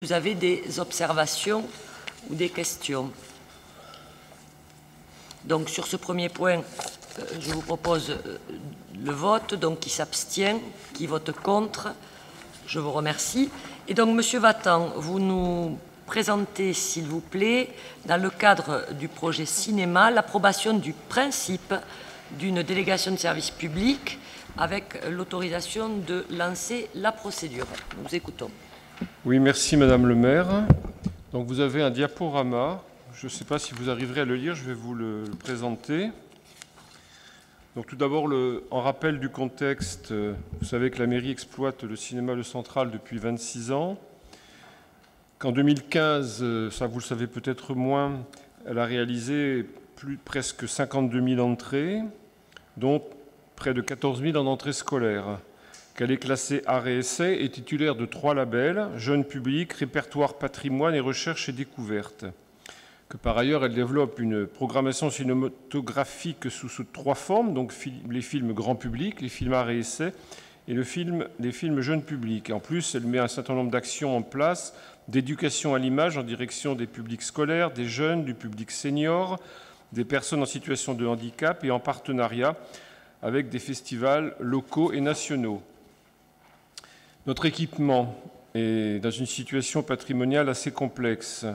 Vous avez des observations ou des questions? Donc sur ce premier point, je vous propose le vote. Donc qui s'abstient, qui vote contre? Je vous remercie. Et donc Monsieur Vattan, vous nous présentez, s'il vous plaît, dans le cadre du projet cinéma, l'approbation du principe d'une délégation de service public avec l'autorisation de lancer la procédure. Nous écoutons. Oui, merci Madame le maire. Donc vous avez un diaporama. Je ne sais pas si vous arriverez à le lire, je vais vous le présenter. Donc tout d'abord, en rappel du contexte, vous savez que la mairie exploite le cinéma Le Central depuis 26 ans. Qu'en 2015, ça vous le savez peut-être moins, elle a réalisé presque 52 000 entrées, dont près de 14 000 en entrée scolaire. Qu'elle est classée Art et Essai et titulaire de 3 labels, Jeune Public, Répertoire Patrimoine et Recherche et Découverte. Que par ailleurs, elle développe une programmation cinématographique sous 3 formes, donc les films grand public, les films Art et Essai et les films Jeune Public. En plus, elle met un certain nombre d'actions en place, d'éducation à l'image en direction des publics scolaires, des jeunes, du public senior, des personnes en situation de handicap et en partenariat avec des festivals locaux et nationaux. Notre équipement est dans une situation patrimoniale assez complexe.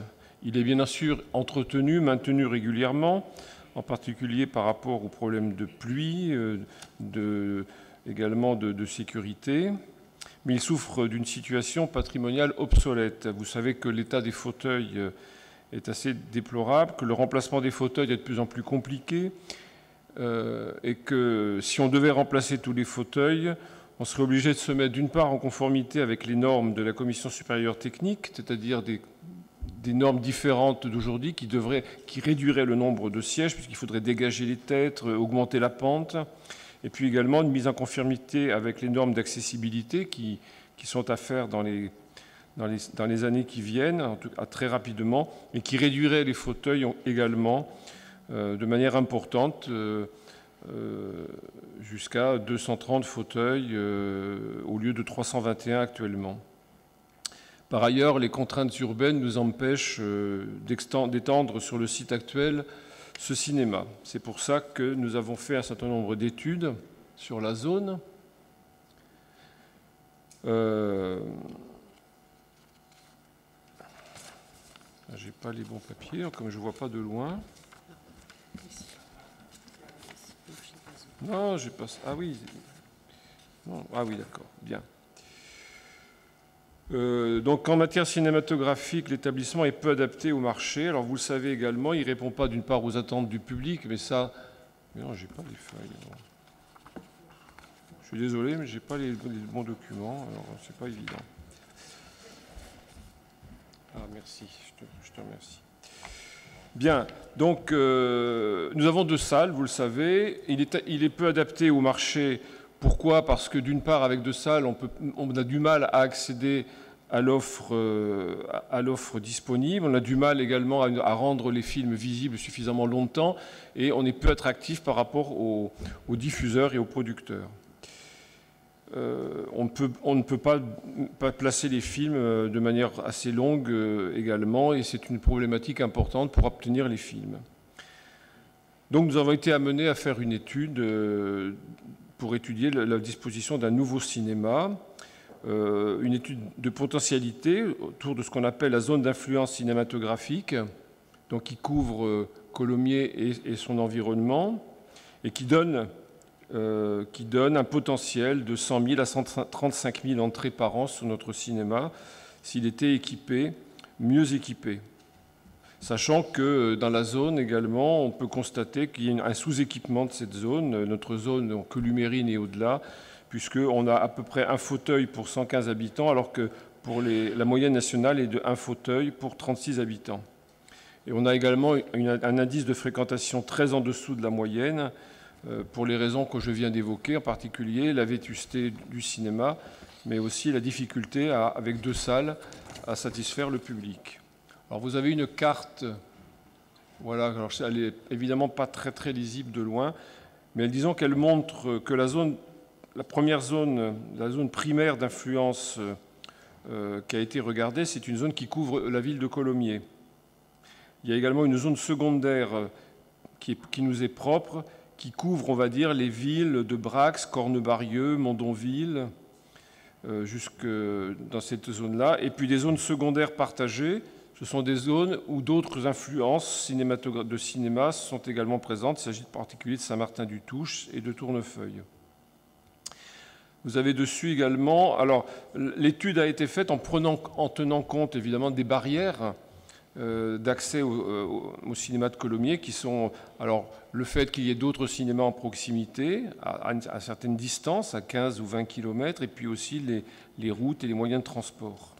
Il est bien sûr entretenu, maintenu régulièrement, en particulier par rapport aux problèmes de pluie, également de sécurité, mais il souffre d'une situation patrimoniale obsolète. Vous savez que l'état des fauteuils est assez déplorable, que le remplacement des fauteuils est de plus en plus compliqué, et que si on devait remplacer tous les fauteuils, on serait obligé de se mettre d'une part en conformité avec les normes de la Commission supérieure technique, c'est-à-dire des normes différentes d'aujourd'hui qui réduiraient le nombre de sièges, puisqu'il faudrait dégager les têtes, augmenter la pente, et puis également une mise en conformité avec les normes d'accessibilité qui sont à faire dans les années qui viennent, en tout cas très rapidement, et qui réduiraient les fauteuils également de manière importante, jusqu'à 230 fauteuils au lieu de 321 actuellement. Par ailleurs, les contraintes urbaines nous empêchent d'étendre sur le site actuel ce cinéma. C'est pour ça que nous avons fait un certain nombre d'études sur la zone. Je n'ai pas les bons papiers, comme je ne vois pas de loin. Non, j'ai pas. Ah oui. Non. Ah oui, d'accord. Bien. Donc, en matière cinématographique, l'établissement est peu adapté au marché. Alors, vous le savez également, il ne répond pas d'une part aux attentes du public, mais ça. Mais non, j'ai pas les feuilles. Non. Je suis désolé, mais j'ai pas les bons documents. Alors, c'est pas évident. Ah, merci. Je te remercie. Bien, donc nous avons 2 salles, vous le savez. Il est peu adapté au marché. Pourquoi? Parce que d'une part, avec 2 salles, on a du mal à accéder à l'offre disponible. On a du mal également à rendre les films visibles suffisamment longtemps et on est peu attractif par rapport aux diffuseurs et aux producteurs. On ne peut pas placer les films de manière assez longue également, et c'est une problématique importante pour obtenir les films. Donc nous avons été amenés à faire une étude pour étudier la disposition d'un nouveau cinéma, une étude de potentialité autour de ce qu'on appelle la zone d'influence cinématographique, donc qui couvre Colomiers et son environnement, et qui donne un potentiel de 100 000 à 135 000 entrées par an sur notre cinéma s'il était mieux équipé. Sachant que dans la zone également, on peut constater qu'il y a un sous-équipement de cette zone, notre zone donc Columérine et au-delà, puisqu'on a à peu près un fauteuil pour 115 habitants, alors que pour la moyenne nationale est de 1 fauteuil pour 36 habitants. Et on a également un indice de fréquentation très en dessous de la moyenne, pour les raisons que je viens d'évoquer, en particulier la vétusté du cinéma, mais aussi la difficulté, avec 2 salles, à satisfaire le public. Alors vous avez une carte, voilà, alors elle n'est évidemment pas très lisible de loin, mais disons qu'elle montre que la première zone, la zone primaire d'influence qui a été regardée, c'est une zone qui couvre la ville de Colomiers. Il y a également une zone secondaire qui nous est propre, qui couvre, on va dire, les villes de Brax, Cornebarieux, Mondonville, jusque dans cette zone-là. Et puis des zones secondaires partagées, ce sont des zones où d'autres influences de cinéma sont également présentes. Il s'agit en particulier de Saint-Martin-du-Touche et de Tournefeuille. Vous avez dessus également... Alors, l'étude a été faite en tenant compte, évidemment, des barrières d'accès au cinéma de Colomiers, qui sont alors le fait qu'il y ait d'autres cinémas en proximité, à certaines distances, à 15 ou 20 km, et puis aussi les routes et les moyens de transport.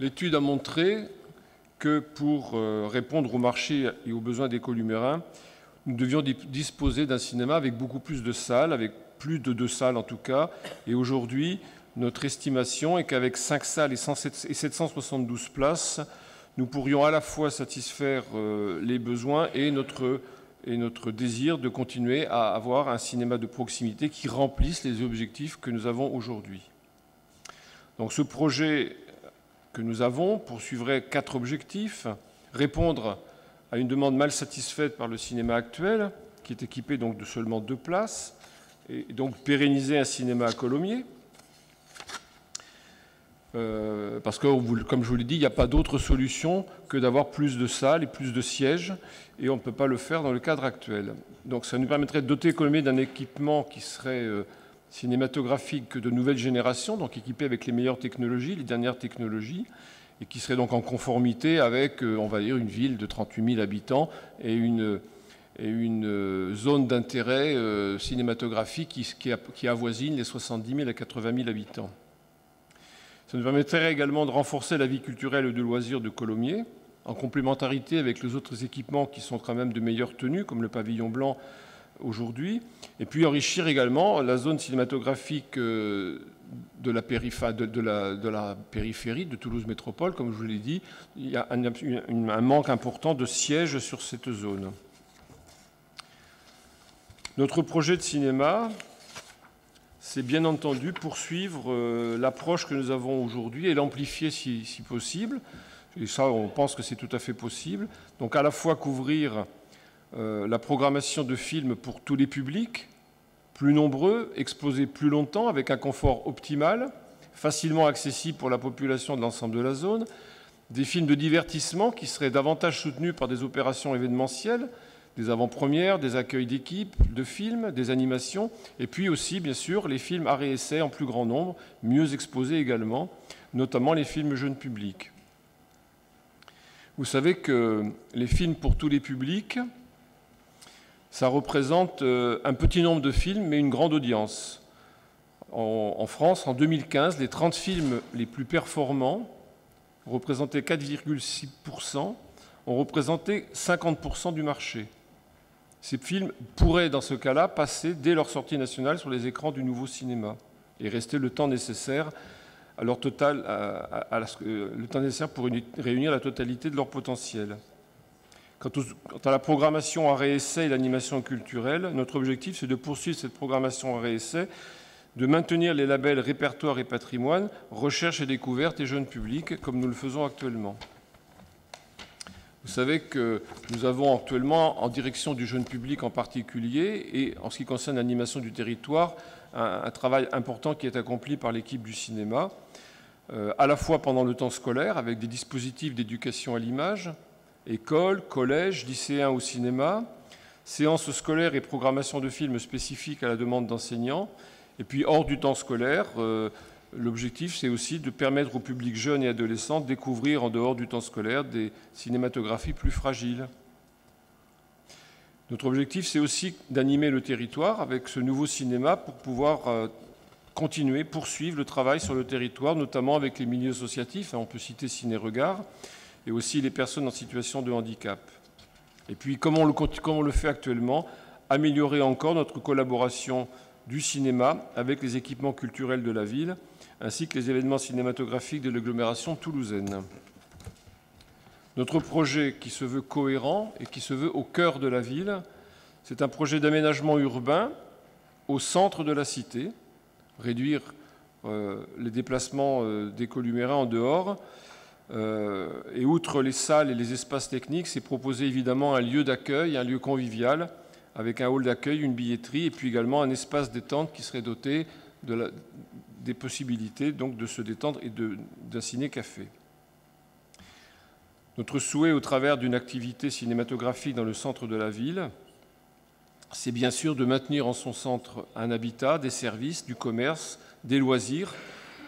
L'étude a montré que pour répondre au marché et aux besoins des Columérains, nous devions disposer d'un cinéma avec beaucoup plus de salles, avec plus de 2 salles en tout cas, et aujourd'hui, notre estimation est qu'avec 5 salles et 772 places, nous pourrions à la fois satisfaire les besoins et notre désir de continuer à avoir un cinéma de proximité qui remplisse les objectifs que nous avons aujourd'hui. Donc ce projet que nous avons poursuivrait 4 objectifs. Répondre à une demande mal satisfaite par le cinéma actuel, qui est équipé donc de seulement 2 places, et donc pérenniser un cinéma à Colomiers. Parce que, comme je vous l'ai dit, il n'y a pas d'autre solution que d'avoir plus de salles et plus de sièges, et on ne peut pas le faire dans le cadre actuel. Donc ça nous permettrait de doter Colomiers d'un équipement qui serait cinématographique de nouvelle génération, donc équipé avec les meilleures technologies, les dernières technologies, et qui serait donc en conformité avec, on va dire, une ville de 38 000 habitants et une zone d'intérêt cinématographique qui avoisine les 70 000 à 80 000 habitants. Ça nous permettrait également de renforcer la vie culturelle et de loisirs de Colomiers, en complémentarité avec les autres équipements qui sont quand même de meilleure tenue, comme le pavillon blanc aujourd'hui, et puis enrichir également la zone cinématographique de la périphérie de Toulouse Métropole. Comme je vous l'ai dit, il y a un manque important de sièges sur cette zone. Notre projet de cinéma, c'est bien entendu poursuivre l'approche que nous avons aujourd'hui et l'amplifier si possible. Et ça, on pense que c'est tout à fait possible. Donc à la fois couvrir la programmation de films pour tous les publics, plus nombreux, exposés plus longtemps, avec un confort optimal, facilement accessible pour la population de l'ensemble de la zone, des films de divertissement qui seraient davantage soutenus par des opérations événementielles, des avant-premières, des accueils d'équipes, de films, des animations, et puis aussi, bien sûr, les films arts et essais en plus grand nombre, mieux exposés également, notamment les films jeunes publics. Vous savez que les films pour tous les publics, ça représente un petit nombre de films, mais une grande audience. En France, en 2015, les 30 films les plus performants représentaient 4,6%, ont représenté 50% du marché. Ces films pourraient, dans ce cas-là, passer dès leur sortie nationale sur les écrans du nouveau cinéma et rester le temps nécessaire à leur total, le temps nécessaire pour réunir la totalité de leur potentiel. Quant à la programmation arrêt essai et l'animation culturelle, notre objectif, c'est de poursuivre cette programmation arrêt essai, de maintenir les labels répertoire et patrimoine, recherche et découverte et jeunes publics, comme nous le faisons actuellement. Vous savez que nous avons actuellement, en direction du jeune public en particulier, et en ce qui concerne l'animation du territoire, un travail important qui est accompli par l'équipe du cinéma, à la fois pendant le temps scolaire, avec des dispositifs d'éducation à l'image, écoles, collèges, lycéens au cinéma, séances scolaires et programmation de films spécifiques à la demande d'enseignants, et puis hors du temps scolaire, l'objectif, c'est aussi de permettre au public jeune et adolescent de découvrir en dehors du temps scolaire des cinématographies plus fragiles. Notre objectif, c'est aussi d'animer le territoire avec ce nouveau cinéma pour pouvoir continuer, poursuivre le travail sur le territoire, notamment avec les milieux associatifs. On peut citer Ciné Regard et aussi les personnes en situation de handicap. Et puis, comme on le fait actuellement, améliorer encore notre collaboration du cinéma avec les équipements culturels de la ville, ainsi que les événements cinématographiques de l'agglomération toulousaine. Notre projet, qui se veut cohérent et qui se veut au cœur de la ville, c'est un projet d'aménagement urbain au centre de la cité, réduire les déplacements des columérins en dehors. Et outre les salles et les espaces techniques, c'est proposer évidemment un lieu d'accueil, un lieu convivial, avec un hall d'accueil, une billetterie, et puis également un espace détente qui serait doté des possibilités donc, de se détendre et d'un ciné-café. Notre souhait, au travers d'une activité cinématographique dans le centre de la ville, c'est bien sûr de maintenir en son centre un habitat, des services, du commerce, des loisirs,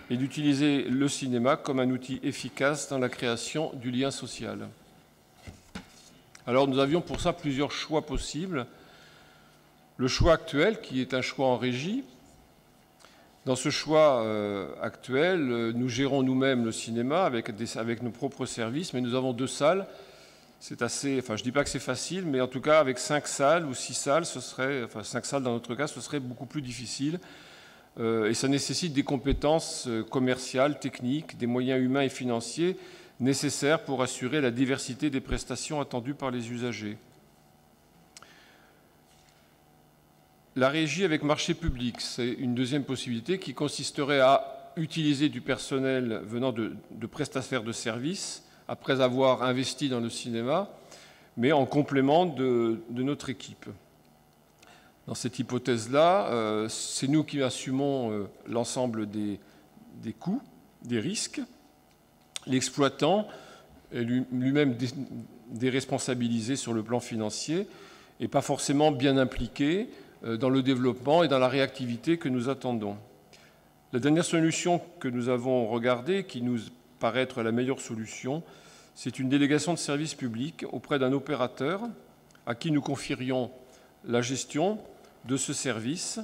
et d'utiliser le cinéma comme un outil efficace dans la création du lien social. Alors nous avions pour ça plusieurs choix possibles. Le choix actuel, qui est un choix en régie. Dans ce choix actuel, nous gérons nous-mêmes le cinéma avec nos propres services, mais nous avons 2 salles. C'est assez, enfin je ne dis pas que c'est facile, mais en tout cas avec 5 salles ou 6 salles, 5 salles dans notre cas, ce serait beaucoup plus difficile. Et ça nécessite des compétences commerciales, techniques, des moyens humains et financiers nécessaires pour assurer la diversité des prestations attendues par les usagers. La régie avec marché public, c'est une deuxième possibilité qui consisterait à utiliser du personnel venant de prestataires de services après avoir investi dans le cinéma, mais en complément de notre équipe. Dans cette hypothèse-là, c'est nous qui assumons l'ensemble des coûts, des risques. L'exploitant est lui-même déresponsabilisé sur le plan financier et pas forcément bien impliqué dans le développement et dans la réactivité que nous attendons. La dernière solution que nous avons regardée, qui nous paraît être la meilleure solution, c'est une délégation de service public auprès d'un opérateur à qui nous confierions la gestion de ce service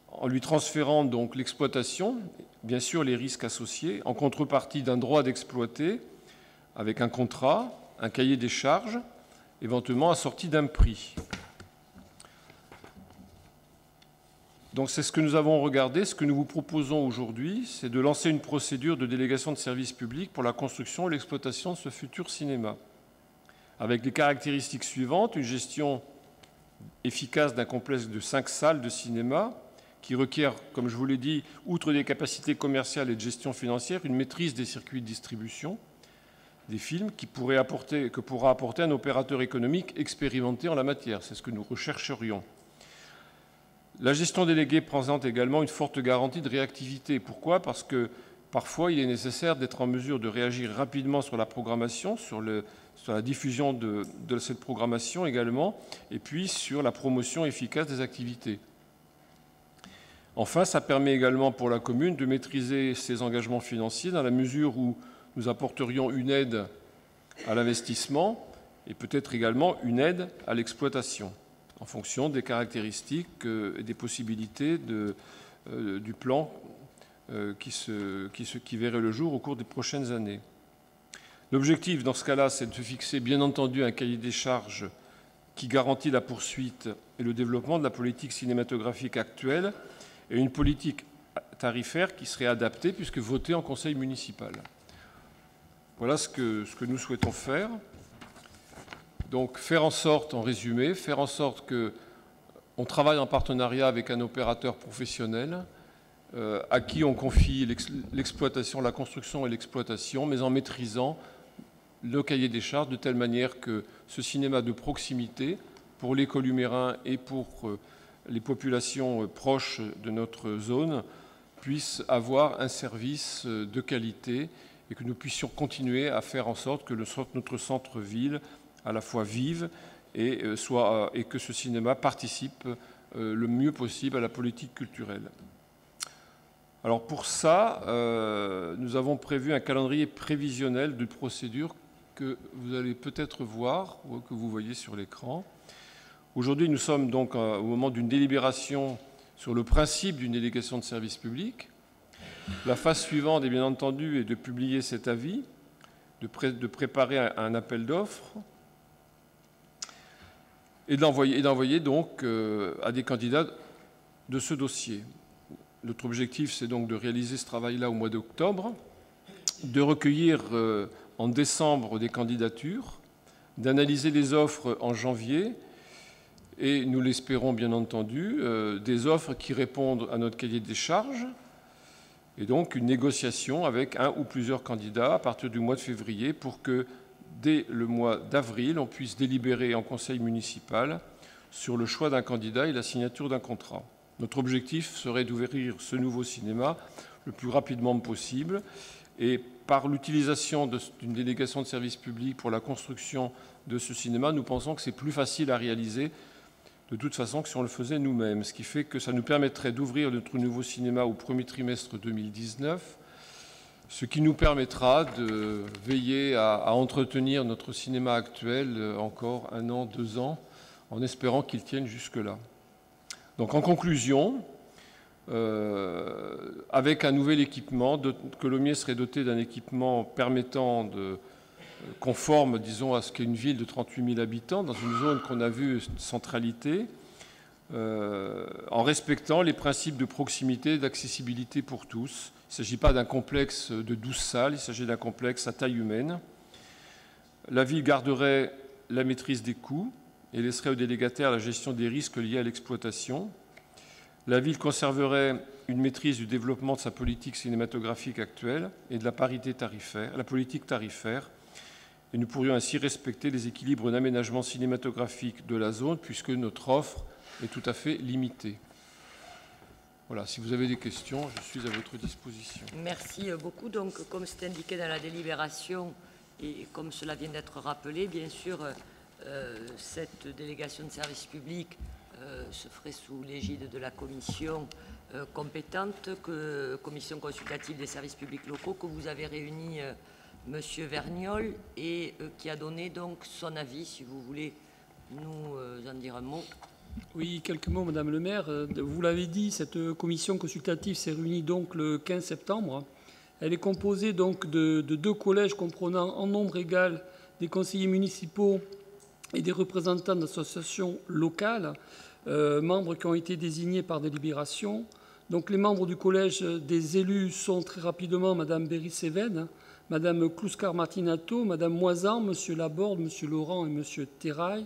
en lui transférant donc l'exploitation, bien sûr les risques associés, en contrepartie d'un droit d'exploiter avec un contrat, un cahier des charges, éventuellement assorti d'un prix. Donc c'est ce que nous avons regardé. Ce que nous vous proposons aujourd'hui, c'est de lancer une procédure de délégation de service public pour la construction et l'exploitation de ce futur cinéma, avec les caractéristiques suivantes: une gestion efficace d'un complexe de 5 salles de cinéma qui requiert, comme je vous l'ai dit, outre des capacités commerciales et de gestion financière, une maîtrise des circuits de distribution des films que pourra apporter un opérateur économique expérimenté en la matière. C'est ce que nous rechercherions. La gestion déléguée présente également une forte garantie de réactivité. Pourquoi ? Parce que parfois, il est nécessaire d'être en mesure de réagir rapidement sur la programmation, sur la diffusion de cette programmation également, et puis sur la promotion efficace des activités. Enfin, ça permet également pour la commune de maîtriser ses engagements financiers dans la mesure où nous apporterions une aide à l'investissement et peut-être également une aide à l'exploitation, en fonction des caractéristiques et des possibilités du plan qui verrait le jour au cours des prochaines années. L'objectif, dans ce cas-là, c'est de fixer, bien entendu, un cahier des charges qui garantit la poursuite et le développement de la politique cinématographique actuelle et une politique tarifaire qui serait adaptée puisque votée en conseil municipal. Voilà ce que nous souhaitons faire. Donc faire en sorte, en résumé, faire en sorte qu'on travaille en partenariat avec un opérateur professionnel à qui on confie l'exploitation, la construction et l'exploitation, mais en maîtrisant le cahier des charges de telle manière que ce cinéma de proximité, pour les columérins et pour les populations proches de notre zone, puisse avoir un service de qualité et que nous puissions continuer à faire en sorte que notre centre-ville à la fois vive et que ce cinéma participe le mieux possible à la politique culturelle. Alors pour ça, nous avons prévu un calendrier prévisionnel de procédure que vous allez peut-être voir ou que vous voyez sur l'écran. Aujourd'hui, nous sommes donc au moment d'une délibération sur le principe d'une délégation de service public. La phase suivante, bien entendu, est de publier cet avis, de préparer un appel d'offres et d'envoyer donc à des candidats de ce dossier. Notre objectif, c'est donc de réaliser ce travail-là au mois d'octobre, de recueillir en décembre des candidatures, d'analyser les offres en janvier et nous l'espérons bien entendu, des offres qui répondent à notre cahier des charges, et donc une négociation avec un ou plusieurs candidats à partir du mois de février pour que dès le mois d'avril, on puisse délibérer en conseil municipal sur le choix d'un candidat et la signature d'un contrat. Notre objectif serait d'ouvrir ce nouveau cinéma le plus rapidement possible, et par l'utilisation d'une délégation de service public pour la construction de ce cinéma, nous pensons que c'est plus facile à réaliser de toute façon que si on le faisait nous-mêmes, ce qui fait que ça nous permettrait d'ouvrir notre nouveau cinéma au premier trimestre 2019, ce qui nous permettra de veiller à entretenir notre cinéma actuel encore 1 an, 2 ans, en espérant qu'il tienne jusque-là. Donc en conclusion, avec un nouvel équipement, Colomiers serait doté d'un équipement permettant de conforme, disons, à ce qu'est une ville de 38 000 habitants, dans une zone qu'on a vue centralité, en respectant les principes de proximité et d'accessibilité pour tous. Il ne s'agit pas d'un complexe de 12 salles, il s'agit d'un complexe à taille humaine. La ville garderait la maîtrise des coûts et laisserait aux délégataires la gestion des risques liés à l'exploitation. La ville conserverait une maîtrise du développement de sa politique cinématographique actuelle et de la parité tarifaire, la politique tarifaire, et nous pourrions ainsi respecter les équilibres d'aménagement cinématographique de la zone, puisque notre offre est tout à fait limitée. Voilà, si vous avez des questions, je suis à votre disposition. Merci beaucoup. Donc, comme c'est indiqué dans la délibération, et comme cela vient d'être rappelé, bien sûr, cette délégation de service public se ferait sous l'égide de la commission compétente, commission consultative des services publics locaux, que vous avez réunie, Monsieur Vergnol, et qui a donné donc son avis, si vous voulez nous en dire un mot. Oui, quelques mots, Madame le maire. Vous l'avez dit, cette commission consultative s'est réunie donc le 15 septembre. Elle est composée donc de 2 collèges comprenant en nombre égal des conseillers municipaux et des représentants d'associations locales, membres qui ont été désignés par délibération. Donc les membres du collège des élus sont très rapidement Madame Berry-Séven, Madame Clouscar-Martinato, Madame Moisan, Monsieur Laborde, Monsieur Laurent et Monsieur Terrail.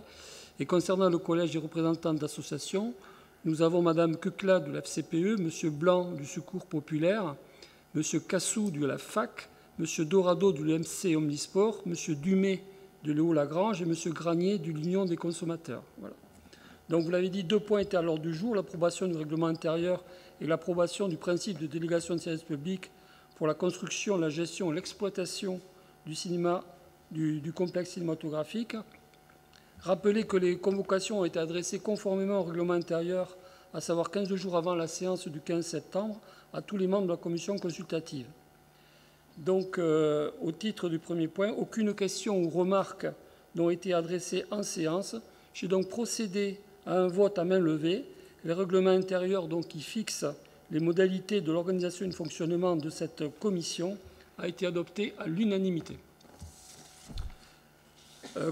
Et concernant le collège des représentants d'associations, nous avons Madame Quecla de la FCPE, Monsieur Blanc du Secours Populaire, Monsieur Cassou de la FAC, Monsieur Dorado de l'UMC Omnisport, Monsieur Dumay de Léo-Lagrange et Monsieur Granier de l'Union des consommateurs. Voilà. Donc vous l'avez dit, 2 points étaient à l'ordre du jour, l'approbation du règlement intérieur et l'approbation du principe de délégation de service public pour la construction, la gestion et l'exploitation du cinéma, du complexe cinématographique. Rappelez que les convocations ont été adressées conformément au règlement intérieur, à savoir 15 jours avant la séance du 15 septembre, à tous les membres de la commission consultative. Donc, au titre du premier point, aucune question ou remarque n'ont été adressées en séance. J'ai donc procédé à un vote à main levée. Le règlement intérieur donc, qui fixe les modalités de l'organisation et du fonctionnement de cette commission a été adopté à l'unanimité.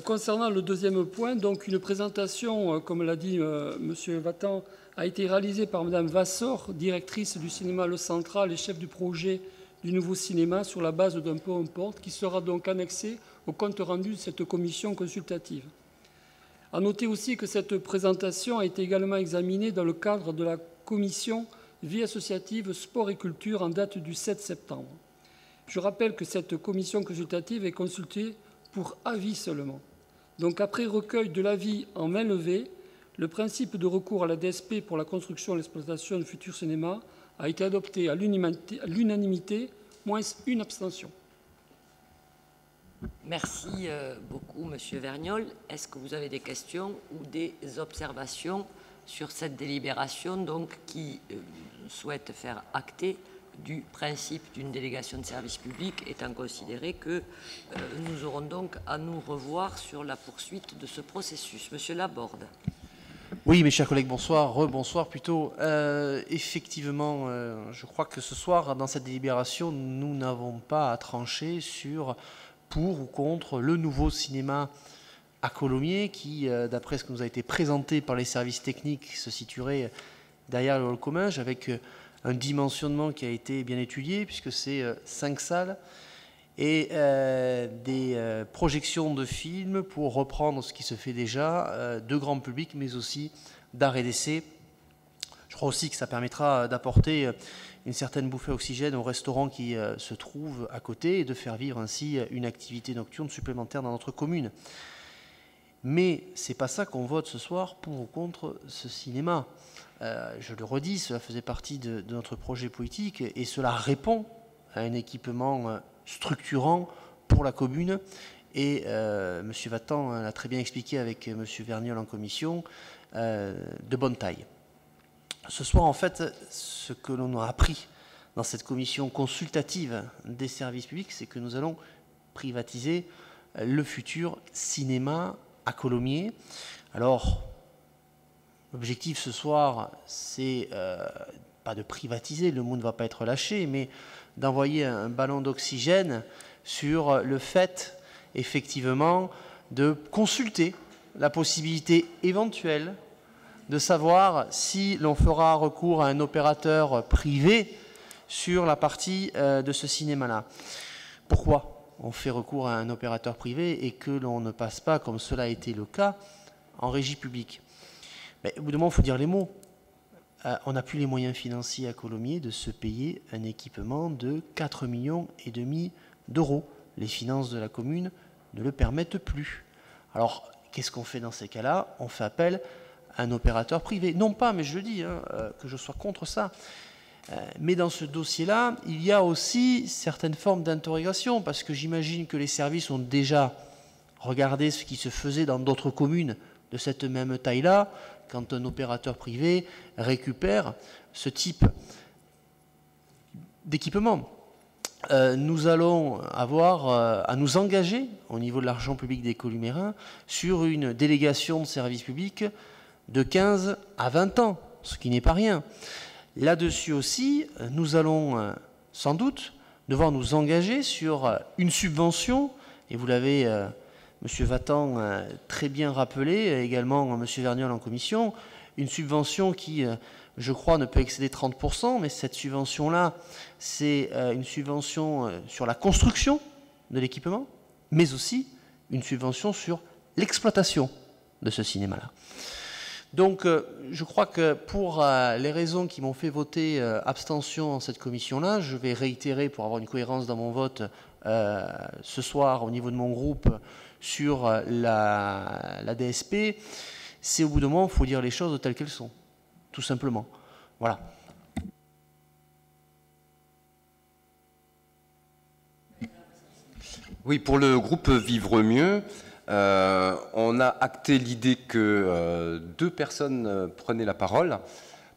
Concernant le deuxième point, donc une présentation, comme l'a dit M. Vatan, a été réalisée par Mme Vassor, directrice du cinéma Le Central et chef du projet du nouveau cinéma, sur la base d'un PowerPoint qui sera donc annexé au compte rendu de cette commission consultative. À noter aussi que cette présentation a été également examinée dans le cadre de la commission Vie associative, sport et culture en date du 7 septembre. Je rappelle que cette commission consultative est consultée pour avis seulement. Donc après recueil de l'avis en main levée, le principe de recours à la DSP pour la construction et l'exploitation du futur cinéma a été adopté à l'unanimité, moins une abstention. Merci beaucoup, Monsieur Vergnol. Est-ce que vous avez des questions ou des observations sur cette délibération donc, qui souhaite faire acter du principe d'une délégation de service public, étant considéré que nous aurons donc à nous revoir sur la poursuite de ce processus. Monsieur Laborde. Oui, mes chers collègues, bonsoir, rebonsoir plutôt. Effectivement, je crois que ce soir, dans cette délibération, nous n'avons pas à trancher sur pour ou contre le nouveau cinéma à Colomiers, qui, d'après ce qui nous a été présenté par les services techniques, se situerait derrière le hall Comminges, avec un dimensionnement qui a été bien étudié, puisque c'est 5 salles, et des projections de films pour reprendre ce qui se fait déjà, de grand public, mais aussi d'art et d'essai. Je crois aussi que ça permettra d'apporter une certaine bouffée d'oxygène aux restaurants qui se trouvent à côté et de faire vivre ainsi une activité nocturne supplémentaire dans notre commune. Mais c'est pas ça qu'on vote ce soir pour ou contre ce cinéma. Je le redis, cela faisait partie de notre projet politique et cela répond à un équipement structurant pour la commune. Et M. Vattan l'a très bien expliqué avec M. Vergnol en commission, de bonne taille. Ce soir, en fait, ce que l'on a appris dans cette commission consultative des services publics, c'est que nous allons privatiser le futur cinéma à Colomiers. Alors, l'objectif ce soir, c'est pas de privatiser, le mot ne va pas être lâché, mais d'envoyer un ballon d'oxygène sur le fait, effectivement, de consulter la possibilité éventuelle de savoir si l'on fera recours à un opérateur privé sur la partie de ce cinéma-là. Pourquoi on fait recours à un opérateur privé et que l'on ne passe pas, comme cela a été le cas, en régie publique? Mais au bout d'un moment, il faut dire les mots. On n'a plus les moyens financiers à Colomiers de se payer un équipement de 4,5 millions d'euros. Les finances de la commune ne le permettent plus. Alors, qu'est-ce qu'on fait dans ces cas-là? On fait appel à un opérateur privé. Non pas, mais je le dis, que je sois contre ça. Mais dans ce dossier-là, il y a aussi certaines formes d'interrogation, parce que j'imagine que les services ont déjà regardé ce qui se faisait dans d'autres communes de cette même taille-là, quand un opérateur privé récupère ce type d'équipement. Nous allons avoir à nous engager au niveau de l'argent public des Columérains sur une délégation de services publics de 15 à 20 ans, ce qui n'est pas rien. Là-dessus aussi, nous allons sans doute devoir nous engager sur une subvention, et vous l'avez, M. Vattan, très bien rappelé, également M. Vergnol en commission, une subvention qui, je crois, ne peut excéder 30%, mais cette subvention-là, c'est une subvention sur la construction de l'équipement, mais aussi une subvention sur l'exploitation de ce cinéma-là. Donc, je crois que pour les raisons qui m'ont fait voter abstention en cette commission-là, je vais réitérer pour avoir une cohérence dans mon vote ce soir au niveau de mon groupe sur la DSP. C'est au bout d'un moment, il faut dire les choses telles qu'elles sont, tout simplement. Voilà. Oui, pour le groupe Vivre Mieux, on a acté l'idée que 2 personnes prenaient la parole.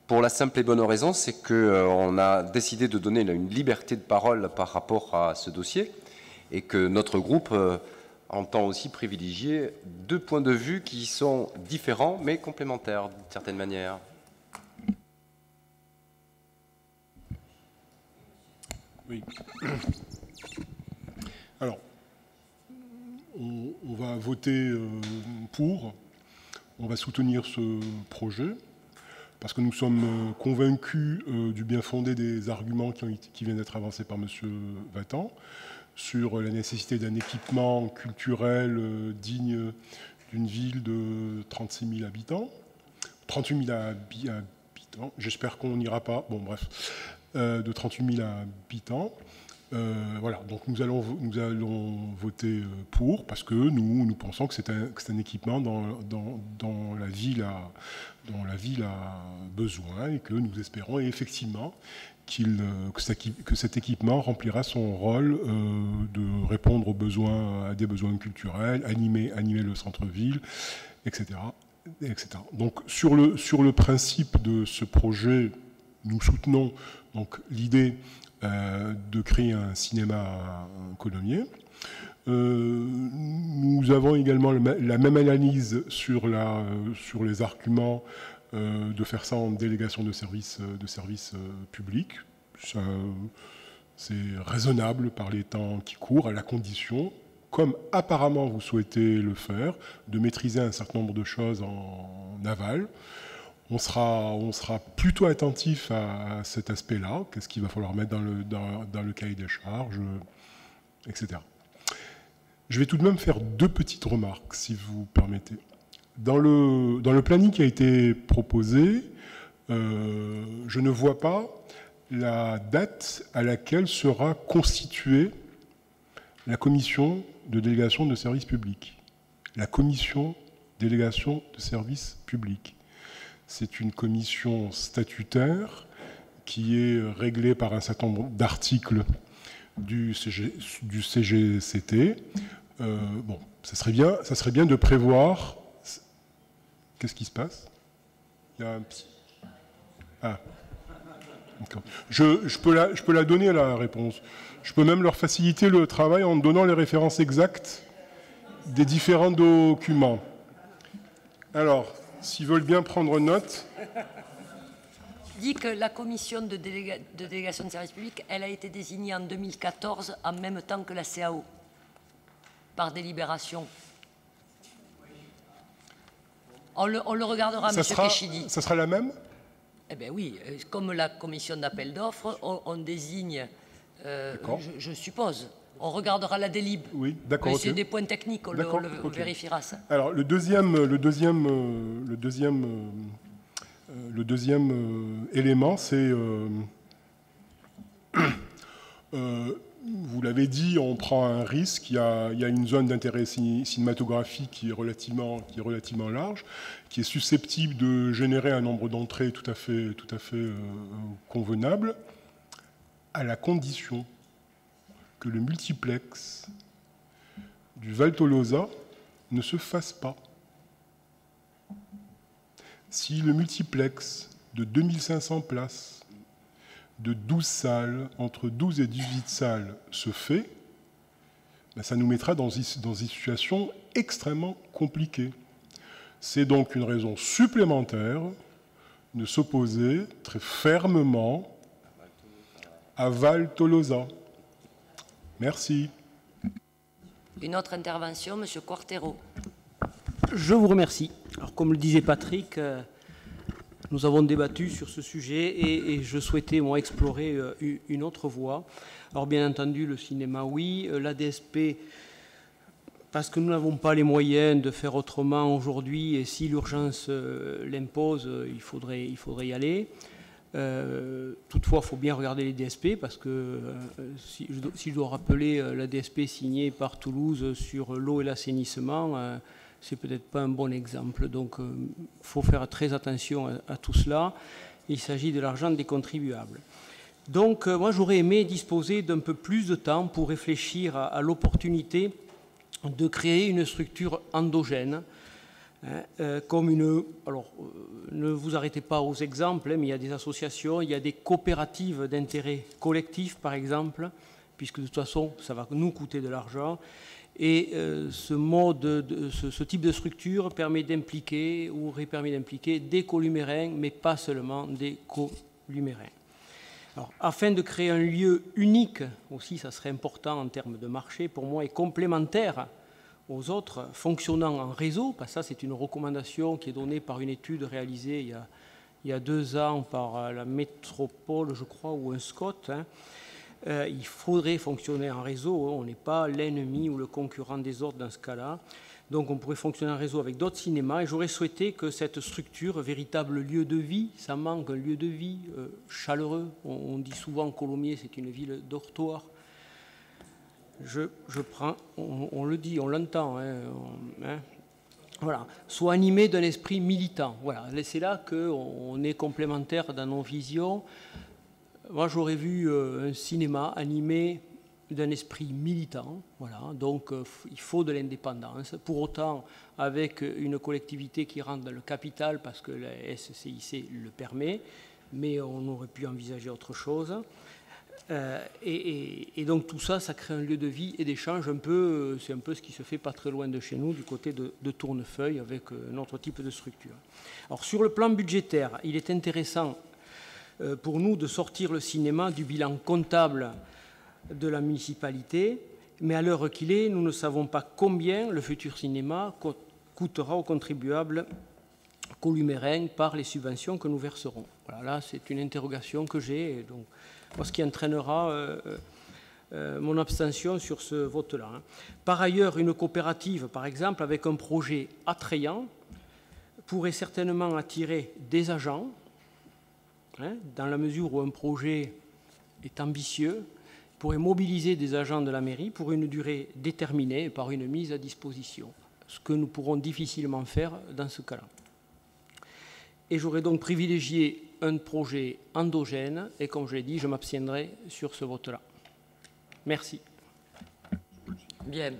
Pour la simple et bonne raison, c'est qu'on a décidé de donner une liberté de parole par rapport à ce dossier et que notre groupe entend aussi privilégier 2 points de vue qui sont différents mais complémentaires d'une certaine manière. Oui. Alors, on va voter pour, on va soutenir ce projet, parce que nous sommes convaincus du bien fondé des arguments qui viennent d'être avancés par M. Vattan sur la nécessité d'un équipement culturel digne d'une ville de 36 000 habitants, 38 000 habitants, j'espère qu'on n'ira pas, bon bref, de 38 000 habitants. Voilà, donc nous allons voter pour, parce que nous pensons que c'est un équipement dont la ville a besoin, et que nous espérons effectivement que cet équipement remplira son rôle de répondre à des besoins culturels, animer le centre-ville, etc., etc. Donc sur le principe de ce projet, nous soutenons donc l'idée de créer un cinéma à Colomiers. Nous avons également la même analyse sur les arguments de faire ça en délégation de service public. C'est raisonnable par les temps qui courent, à la condition, comme apparemment vous souhaitez le faire, de maîtriser un certain nombre de choses en aval. On sera plutôt attentif à cet aspect-là. Qu'est-ce qu'il va falloir mettre dans le cahier des charges, etc. Je vais tout de même faire 2 petites remarques, si vous permettez. Dans le planning qui a été proposé, je ne vois pas la date à laquelle sera constituée la commission de délégation de services publics. La commission de délégation de services publics. C'est une commission statutaire qui est réglée par un certain nombre d'articles du CGCT. Bon, ça serait bien de prévoir... Qu'est-ce qui se passe? Il y a un... Ah. Je peux la donner, la réponse. Je peux même leur faciliter le travail en donnant les références exactes des différents documents. Alors, s'ils veulent bien prendre note... Dit que la commission de délégation de services publics, elle a été désignée en 2014 en même temps que la CAO, par délibération. On le regardera, M. Kéchidi. Ça sera la même? Eh bien oui, comme la commission d'appel d'offres, on désigne, je suppose, on regardera la délib. Oui, d'accord. C'est des points techniques, on vérifiera ça. Alors le deuxième élément, c'est, vous l'avez dit, on prend un risque. Il y a une zone d'intérêt cinématographique qui est relativement large, qui est susceptible de générer un nombre d'entrées tout à fait convenable, à la condition que le multiplex du Val Tolosa ne se fasse pas. Si le multiplex de 2500 places, de 12 salles, entre 12 et 18 salles, se fait, ben ça nous mettra dans une situation extrêmement compliquée. C'est donc une raison supplémentaire de s'opposer très fermement à Val Tolosa. Merci. Une autre intervention, M. Quartero. Je vous remercie. Alors, comme le disait Patrick, nous avons débattu sur ce sujet et je souhaitais, moi, explorer une autre voie. Alors, bien entendu, le cinéma, oui. La DSP, parce que nous n'avons pas les moyens de faire autrement aujourd'hui, et si l'urgence l'impose, il faudrait y aller. Toutefois, il faut bien regarder les DSP, parce que si je dois rappeler la DSP signée par Toulouse sur l'eau et l'assainissement, c'est peut-être pas un bon exemple. Donc, il faut faire très attention à tout cela. Il s'agit de l'argent des contribuables. Donc, moi, j'aurais aimé disposer d'un peu plus de temps pour réfléchir à l'opportunité de créer une structure endogène, comme une... Alors, ne vous arrêtez pas aux exemples, mais il y a des associations, il y a des coopératives d'intérêt collectif, par exemple, puisque de toute façon, ça va nous coûter de l'argent. Et ce type de structure permet d'impliquer, ou aurait permis d'impliquer, des columériens, mais pas seulement des columériens. Alors, afin de créer un lieu unique, aussi, ça serait important en termes de marché, pour moi, et complémentaire aux autres, fonctionnant en réseau, parce que ça, c'est une recommandation qui est donnée par une étude réalisée il y a 2 ans par la métropole, je crois, ou un SCOT, il faudrait fonctionner en réseau, on n'est pas l'ennemi ou le concurrent des autres dans ce cas-là. Donc on pourrait fonctionner en réseau avec d'autres cinémas et j'aurais souhaité que cette structure, véritable lieu de vie, ça manque un lieu de vie chaleureux. On dit souvent Colomiers, c'est une ville dortoir. On le dit, on l'entend. Voilà, soit animé d'un esprit militant. Voilà, c'est là qu'on est complémentaires dans nos visions. Moi, j'aurais vu un cinéma animé d'un esprit militant. Voilà, donc il faut de l'indépendance. Pour autant, avec une collectivité qui rentre dans le capital, parce que la SCIC le permet, mais on aurait pu envisager autre chose. Et donc tout ça, ça crée un lieu de vie et d'échange c'est un peu ce qui se fait pas très loin de chez nous, du côté de Tournefeuille, avec un autre type de structure. Alors sur le plan budgétaire, il est intéressant pour nous de sortir le cinéma du bilan comptable de la municipalité, mais à l'heure qu'il est, nous ne savons pas combien le futur cinéma coûtera aux contribuables columériens par les subventions que nous verserons. Voilà, là c'est une interrogation que j'ai, donc ce qui entraînera mon abstention sur ce vote-là. Par ailleurs, une coopérative, par exemple, avec un projet attrayant, pourrait certainement attirer des agents, dans la mesure où un projet est ambitieux, pourrait mobiliser des agents de la mairie pour une durée déterminée par une mise à disposition, ce que nous pourrons difficilement faire dans ce cas-là. Et j'aurais donc privilégié un projet endogène, et comme je l'ai dit, je m'abstiendrai sur ce vote-là. Merci. Bien.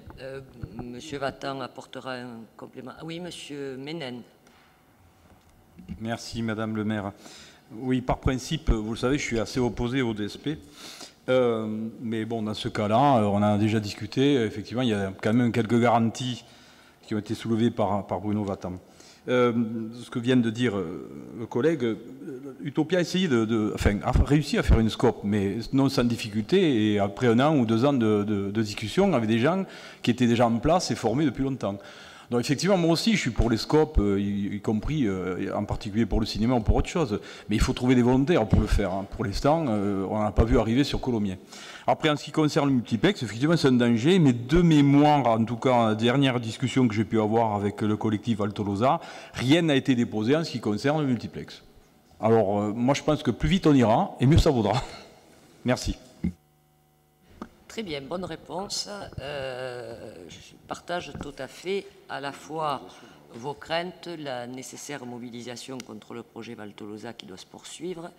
Monsieur Vattan apportera un complément. Ah oui, Monsieur Ménen. Merci, Madame le maire. Oui, par principe, vous le savez, je suis assez opposé au DSP. Mais bon, dans ce cas-là, on a déjà discuté. Effectivement, il y a quand même quelques garanties qui ont été soulevées par Bruno Vattan. Ce que vient de dire le collègue, Utopia a essayé a réussi à faire une scope, mais non sans difficulté, et après 1 an ou 2 ans de discussion avec des gens qui étaient déjà en place et formés depuis longtemps. Donc effectivement, moi aussi, je suis pour les scopes, y compris en particulier pour le cinéma ou pour autre chose. Mais il faut trouver des volontaires pour le faire. Pour l'instant, on n'a pas vu arriver sur Colomiers. Après, en ce qui concerne le multiplex, effectivement, c'est un danger. Mais de mémoire, en tout cas, la dernière discussion que j'ai pu avoir avec le collectif Alto Tolosa, rien n'a été déposé en ce qui concerne le multiplex. Alors, moi, je pense que plus vite on ira, et mieux ça vaudra. Merci. Très bien, bonne réponse. Je partage tout à fait à la fois vos craintes, la nécessaire mobilisation contre le projet Val Tolosa qui doit se poursuivre,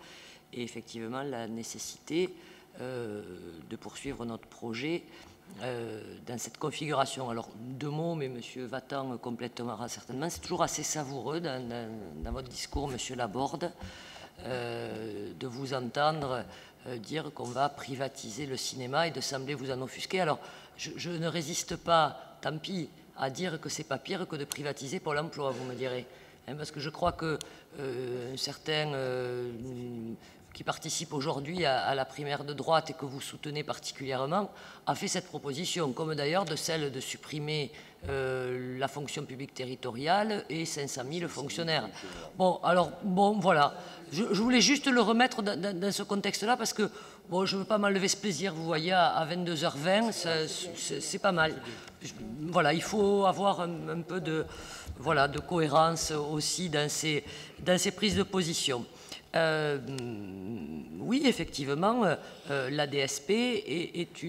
et effectivement la nécessité de poursuivre notre projet dans cette configuration. Alors, 2 mots, mais M. Vattan complétera certainement. C'est toujours assez savoureux dans votre discours, M. Laborde, de vous entendre dire qu'on va privatiser le cinéma et de sembler vous en offusquer. Alors, je ne résiste pas, tant pis, à dire que c'est pas pire que de privatiser Pôle emploi, vous me direz. Parce que je crois que certains qui participent aujourd'hui à la primaire de droite et que vous soutenez particulièrement a fait cette proposition, comme d'ailleurs de celle de supprimer la fonction publique territoriale et 500 000 fonctionnaires. Bon, alors, bon, voilà. Je voulais juste le remettre dans ce contexte-là parce que, bon, je ne veux pas m'enlever ce plaisir, vous voyez, à 22h20, c'est pas mal. Voilà, il faut avoir un peu de cohérence aussi dans ces prises de position. Oui, effectivement, la DSP est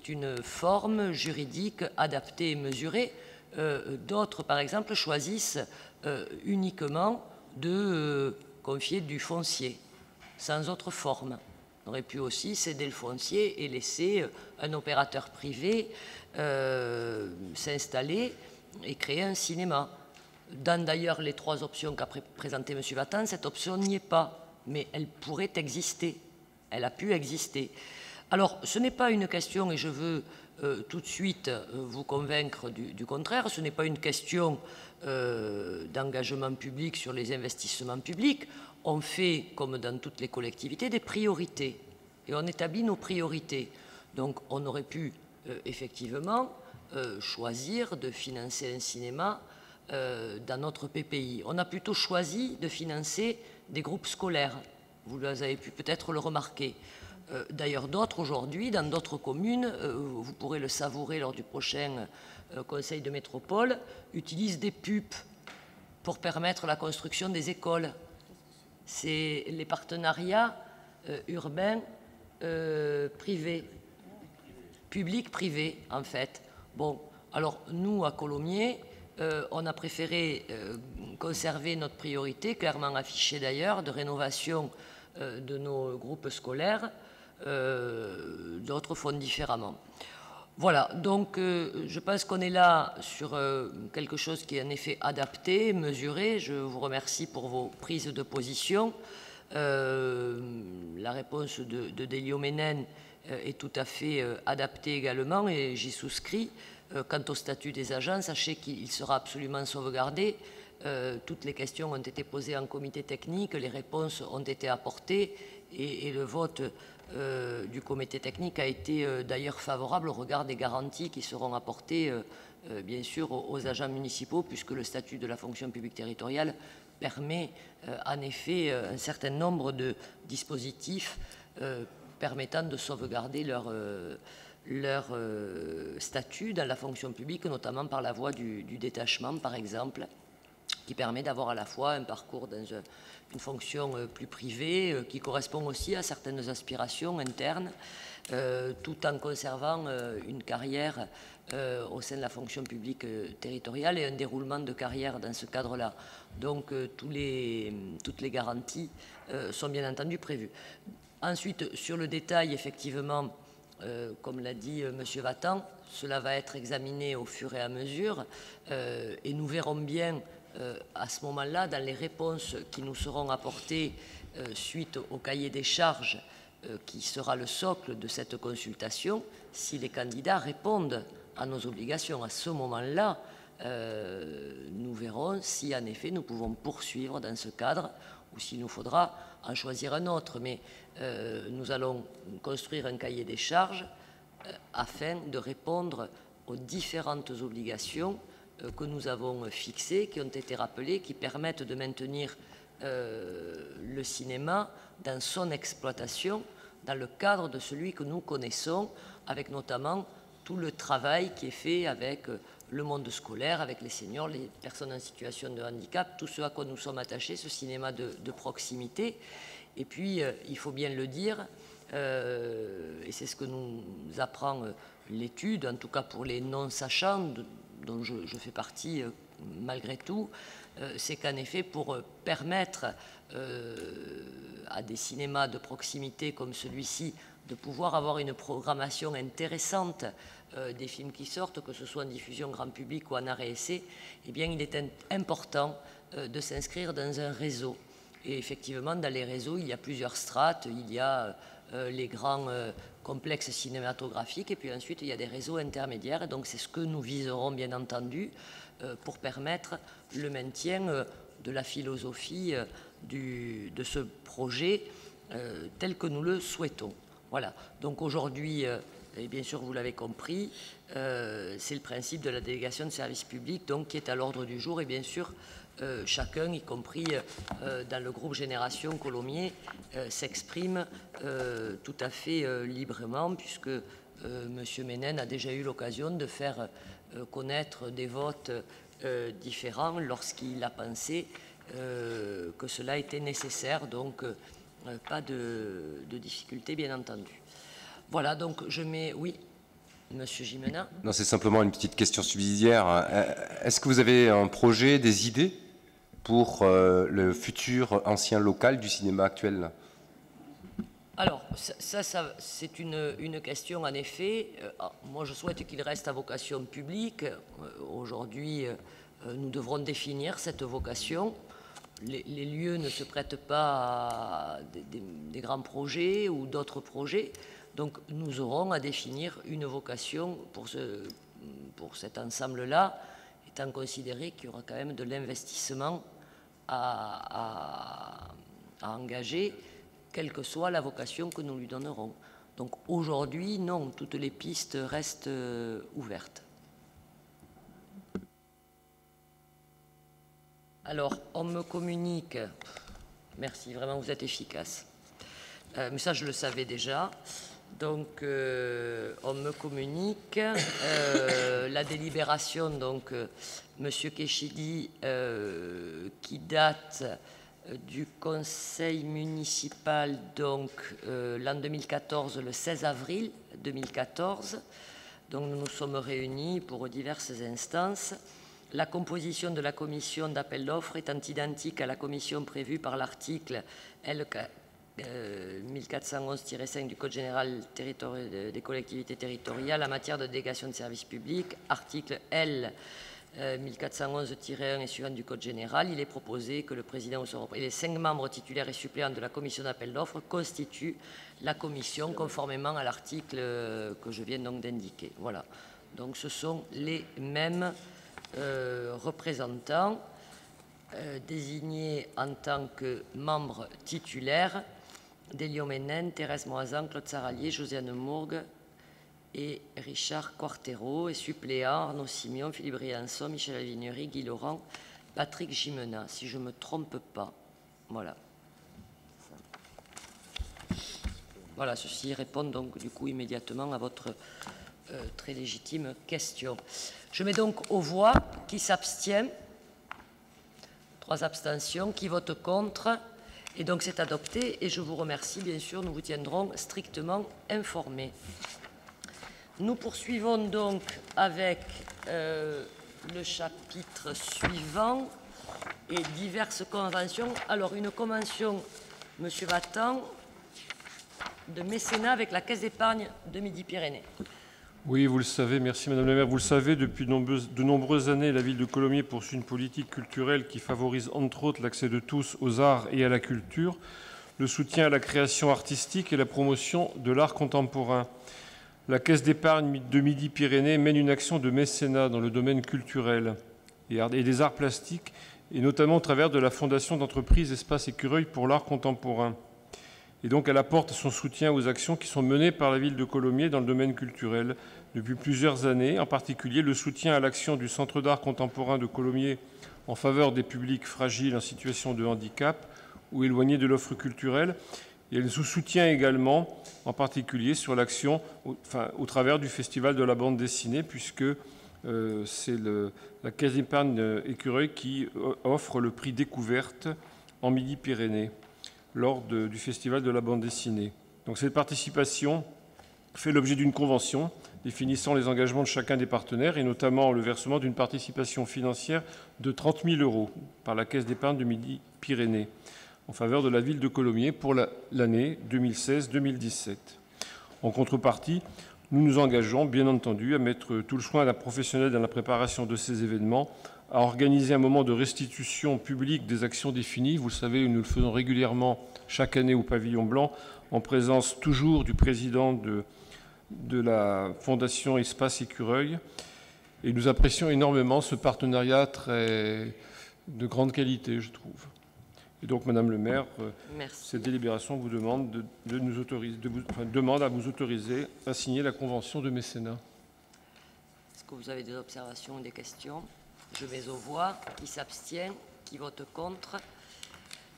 une forme juridique adaptée et mesurée. D'autres, par exemple, choisissent uniquement de confier du foncier, sans autre forme. On aurait pu aussi céder le foncier et laisser un opérateur privé s'installer et créer un cinéma. Dans d'ailleurs les 3 options qu'a présentées M. Vattan, cette option n'y est pas, mais elle pourrait exister, elle a pu exister. Alors, ce n'est pas une question, et je veux tout de suite vous convaincre du contraire, ce n'est pas une question d'engagement public sur les investissements publics. On fait, comme dans toutes les collectivités, des priorités, et on établit nos priorités. Donc, on aurait pu effectivement choisir de financer un cinéma dans notre PPI. On a plutôt choisi de financer des groupes scolaires. Vous avez pu peut-être le remarquer. D'ailleurs, d'autres aujourd'hui, dans d'autres communes, vous pourrez le savourer lors du prochain conseil de métropole, utilisent des PUP pour permettre la construction des écoles. C'est les partenariats urbains privés, public-privé en fait. Bon, alors nous, à Colomiers, on a préféré conserver notre priorité, clairement affichée d'ailleurs, de rénovation de nos groupes scolaires. D'autres font différemment. Voilà, donc je pense qu'on est là sur quelque chose qui est en effet adapté, mesuré. Je vous remercie pour vos prises de position. La réponse de Delio Ménen est tout à fait adaptée également et j'y souscris. Quant au statut des agents, sachez qu'il sera absolument sauvegardé. Toutes les questions ont été posées en comité technique, les réponses ont été apportées et le vote du comité technique a été d'ailleurs favorable au regard des garanties qui seront apportées bien sûr aux agents municipaux puisque le statut de la fonction publique territoriale permet en effet un certain nombre de dispositifs permettant de sauvegarder leur statut dans la fonction publique, notamment par la voie du détachement, par exemple, qui permet d'avoir à la fois un parcours dans une fonction plus privée, qui correspond aussi à certaines aspirations internes, tout en conservant une carrière au sein de la fonction publique territoriale et un déroulement de carrière dans ce cadre-là. Donc toutes les garanties sont bien entendu prévues. Ensuite, sur le détail, effectivement, comme l'a dit M. Vatan, cela va être examiné au fur et à mesure et nous verrons bien à ce moment-là, dans les réponses qui nous seront apportées suite au cahier des charges qui sera le socle de cette consultation, si les candidats répondent à nos obligations. À ce moment-là, nous verrons si en effet nous pouvons poursuivre dans ce cadre ou s'il nous faudra en choisir un autre. Mais nous allons construire un cahier des charges afin de répondre aux différentes obligations que nous avons fixées, qui ont été rappelées, qui permettent de maintenir le cinéma dans son exploitation, dans le cadre de celui que nous connaissons, avec notamment tout le travail qui est fait avec le monde scolaire, avec les seniors, les personnes en situation de handicap, tout ce à quoi nous sommes attachés, ce cinéma de proximité. Et puis, il faut bien le dire, et c'est ce que nous apprend l'étude, en tout cas pour les non-sachants, dont je fais partie malgré tout, c'est qu'en effet, pour permettre à des cinémas de proximité comme celui-ci de pouvoir avoir une programmation intéressante des films qui sortent, que ce soit en diffusion grand public ou en arrêt-essai, eh bien, il est important de s'inscrire dans un réseau. Et effectivement, dans les réseaux, il y a plusieurs strates. Il y a les grands complexes cinématographiques, et puis ensuite, il y a des réseaux intermédiaires. Et donc, c'est ce que nous viserons, bien entendu, pour permettre le maintien de la philosophie de ce projet tel que nous le souhaitons. Voilà. Donc, aujourd'hui, et bien sûr, vous l'avez compris, c'est le principe de la délégation de service public donc, qui est à l'ordre du jour. Et bien sûr, chacun, y compris dans le groupe Génération Colomiers, s'exprime tout à fait librement, puisque M. Ménène a déjà eu l'occasion de faire connaître des votes différents lorsqu'il a pensé que cela était nécessaire. Donc, pas de difficulté, bien entendu. Voilà, donc je mets... Oui, Monsieur Gimena. Non, c'est simplement une petite question subsidiaire. Est-ce que vous avez un projet, des idées pour le futur ancien local du cinéma actuel? Alors, ça c'est une question, en effet. Moi, je souhaite qu'il reste à vocation publique. Aujourd'hui, nous devrons définir cette vocation. Les lieux ne se prêtent pas à des grands projets ou d'autres projets. Donc, nous aurons à définir une vocation pour cet ensemble-là, étant considéré qu'il y aura quand même de l'investissement à engager, quelle que soit la vocation que nous lui donnerons. Donc, aujourd'hui, non, toutes les pistes restent ouvertes. Alors, on me communique... Merci, vraiment, vous êtes efficace. Mais ça, je le savais déjà. Donc, on me communique la délibération, donc, Monsieur Kéchidi, qui date du conseil municipal, donc, l'an 2014, le 16 avril 2014. Donc, nous nous sommes réunis pour diverses instances. La composition de la commission d'appel d'offres étant identique à la commission prévue par l'article L. 1411-5 du Code général des collectivités territoriales en matière de délégation de services publics, article L. 1411-1 et suivant du Code général, il est proposé que le président et les 5 membres titulaires et suppléants de la commission d'appel d'offres constituent la commission conformément à l'article que je viens donc d'indiquer. Voilà. Donc ce sont les mêmes représentants désignés en tant que membres titulaires: Délio Ménène, Thérèse Moisan, Claude Saralier, Josiane Mourgue et Richard Quartero, et suppléants Arnaud Simion, Philippe Briançon, Michel Alvignery, Guy Laurent, Patrick Gimena, si je ne me trompe pas. Voilà. Voilà, ceci répond donc du coup immédiatement à votre très légitime question. Je mets donc aux voix. Qui s'abstient? 3 abstentions. Qui vote contre? Et donc c'est adopté et je vous remercie. Bien sûr, nous vous tiendrons strictement informés. Nous poursuivons donc avec le chapitre suivant et diverses conventions. Alors, une convention, Monsieur Vattan, de mécénat avec la Caisse d'épargne de Midi-Pyrénées. Oui, vous le savez, merci Madame la maire. Vous le savez, depuis de nombreuses années, la ville de Colomiers poursuit une politique culturelle qui favorise entre autres l'accès de tous aux arts et à la culture, le soutien à la création artistique et la promotion de l'art contemporain. La Caisse d'épargne de Midi-Pyrénées mène une action de mécénat dans le domaine culturel et des arts plastiques, et notamment au travers de la fondation d'entreprise Espace Écureuil pour l'art contemporain. Et donc elle apporte son soutien aux actions qui sont menées par la ville de Colomiers dans le domaine culturel depuis plusieurs années, en particulier le soutien à l'action du Centre d'art contemporain de Colomiers en faveur des publics fragiles en situation de handicap ou éloignés de l'offre culturelle. Et elle soutient également, en particulier, sur l'action au travers du Festival de la bande dessinée, puisque c'est la Caisse d'épargne Écureuil qui offre le prix découverte en Midi-Pyrénées lors du Festival de la bande dessinée. Donc cette participation fait l'objet d'une convention définissant les engagements de chacun des partenaires et notamment le versement d'une participation financière de 30 000 € par la Caisse d'épargne de Midi-Pyrénées en faveur de la ville de Colomiers pour l'année 2016-2017. En contrepartie, nous nous engageons, bien entendu, à mettre tout le soin d'un professionnel dans la préparation de ces événements, à organiser un moment de restitution publique des actions définies. Vous le savez, nous le faisons régulièrement chaque année au Pavillon Blanc, en présence toujours du président de la Fondation Espace Écureuil. Et nous apprécions énormément ce partenariat très de grande qualité, je trouve. Et donc, Madame le maire, cette délibération vous demande, demande à vous autoriser à signer la convention de mécénat. Est-ce que vous avez des observations ou des questions? Je mets aux voix. Qui s'abstient? Qui vote contre?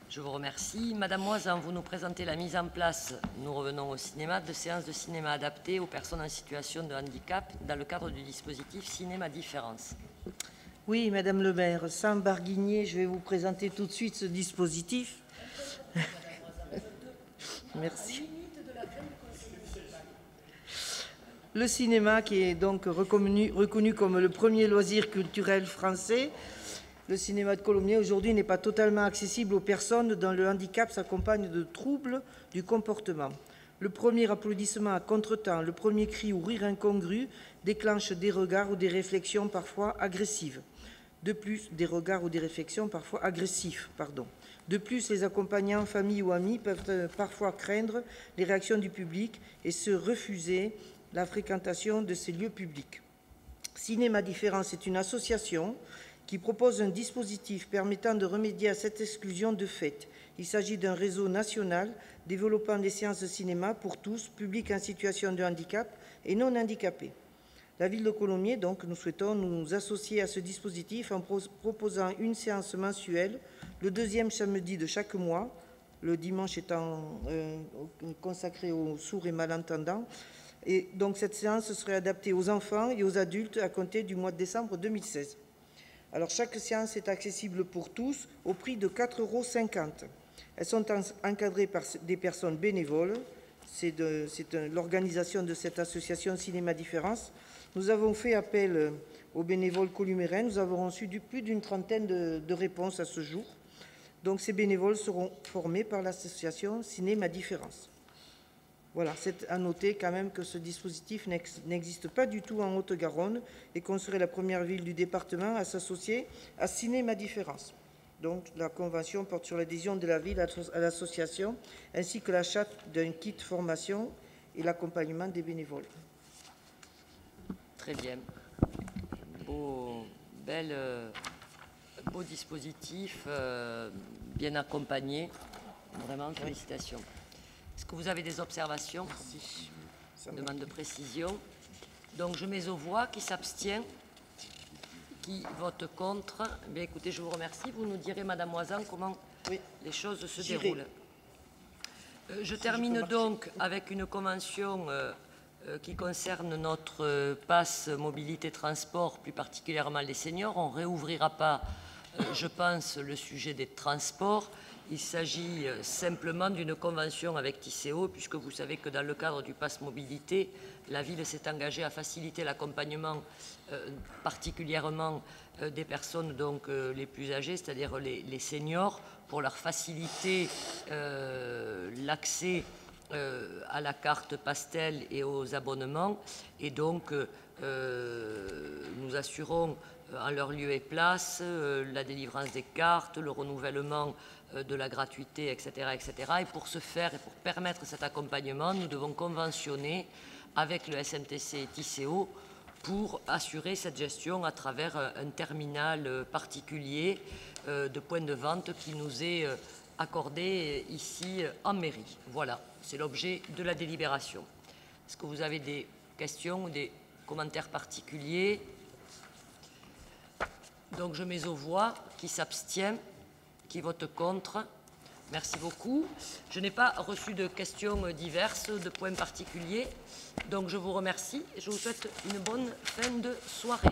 Je vous remercie. Madame Moisan, vous nous présentez la mise en place, nous revenons au cinéma, de séances de cinéma adaptées aux personnes en situation de handicap dans le cadre du dispositif Cinéma Différence. Oui, Madame le maire, sans barguigner, je vais vous présenter tout de suite ce dispositif. Merci. Le cinéma, qui est donc reconnu comme le premier loisir culturel français, le cinéma de Colomiers aujourd'hui n'est pas totalement accessible aux personnes dont le handicap s'accompagne de troubles du comportement. Le premier applaudissement à contretemps, le premier cri ou rire incongru déclenche des regards ou des réflexions parfois agressives. De plus, De plus, les accompagnants, familles ou amis peuvent parfois craindre les réactions du public et se refuser la fréquentation de ces lieux publics. Cinéma Différence est une association qui propose un dispositif permettant de remédier à cette exclusion de fait. Il s'agit d'un réseau national développant des séances de cinéma pour tous, publics en situation de handicap et non handicapés. La ville de Colomiers, donc, nous souhaitons nous associer à ce dispositif en proposant une séance mensuelle, le deuxième samedi de chaque mois, le dimanche étant consacré aux sourds et malentendants. Et donc cette séance serait adaptée aux enfants et aux adultes à compter du mois de décembre 2016. Alors chaque séance est accessible pour tous au prix de 4,50 €. Elles sont encadrées par des personnes bénévoles. C'est l'organisation de cette association Cinéma Différence. Nous avons fait appel aux bénévoles columérains. Nous avons reçu plus d'une trentaine de réponses à ce jour. Donc ces bénévoles seront formés par l'association Cinéma Différence. Voilà, c'est à noter quand même que ce dispositif n'existe pas du tout en Haute-Garonne et qu'on serait la première ville du département à s'associer à Cinéma Différence. Donc la convention porte sur l'adhésion de la ville à l'association ainsi que l'achat d'un kit formation et l'accompagnement des bénévoles. Très bien. Beau dispositif, bien accompagné. Vraiment, félicitations. Est-ce que vous avez des observations? Si. Demande de précision. Donc, je mets aux voix. Qui s'abstient? Qui vote contre? Bien, écoutez, je vous remercie. Vous nous direz, Madame Moisan, comment les choses se déroulent. Je termine donc avec une convention qui concerne notre passe mobilité transport, plus particulièrement les seniors. On ne réouvrira pas, je pense, le sujet des transports. Il s'agit simplement d'une convention avec Tisséo, puisque vous savez que dans le cadre du pass mobilité, la ville s'est engagée à faciliter l'accompagnement particulièrement des personnes donc, les plus âgées, c'est-à-dire les seniors, pour leur faciliter l'accès à la carte Pastel et aux abonnements. Et donc, nous assurons en leur lieu et place la délivrance des cartes, le renouvellement de la gratuité, etc., etc. Et pour ce faire et pour permettre cet accompagnement, nous devons conventionner avec le SMTC et Tisséo pour assurer cette gestion à travers un terminal particulier de point de vente qui nous est accordé ici en mairie. Voilà, c'est l'objet de la délibération. Est-ce que vous avez des questions ou des commentaires particuliers? Donc je mets aux voix. Qui s'abstient? Qui vote contre? Merci beaucoup. Je n'ai pas reçu de questions diverses, de points particuliers. Donc je vous remercie et je vous souhaite une bonne fin de soirée.